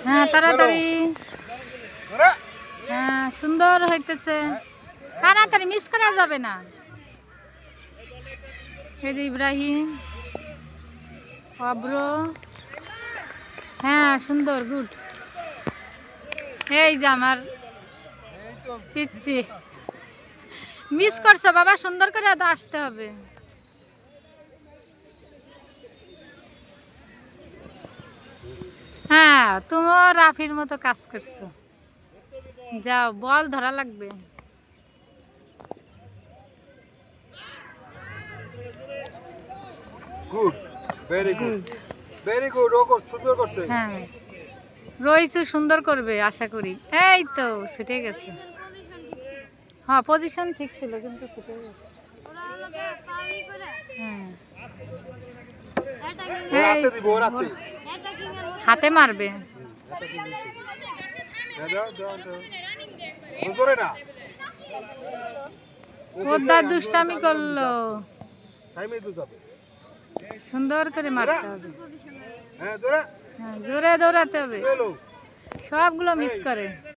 হ্যাঁ তাড়াতাড়ি। হ্যাঁ সুন্দর হইতেছে, তাড়াতাড়ি মিস করা যাবে না। এই যে ইব্রাহিম, অব্র, হ্যাঁ সুন্দর, গুড। এই যে আমার পিচ্ছি মিস করছে বাবা, সুন্দর করে তো আসতে হবে। হ্যাঁ তুমিও রাফির মতো কাজ করছো, যাও বল ধরা লাগবে। Good, very good, very good. ও সুন্দর করছে। হ্যাঁ রইসু সুন্দর করবে আশা করি। এই তো ছুটে গেছে। হ্যাঁ পজিশন ঠিক ছিল কিন্তু ছুটে গেছে। হ্যাঁ রাতে দিব, রাতে হাতে মারবে। ধরে না, পোদ্দা দুষ্টামি করলো, টাইমে তো যাবে। সুন্দর করে মারতে হবে। হ্যাঁ ধরে, হ্যাঁ জোরে দৌড়াতে হবে, চলো। সবগুলো মিস করে।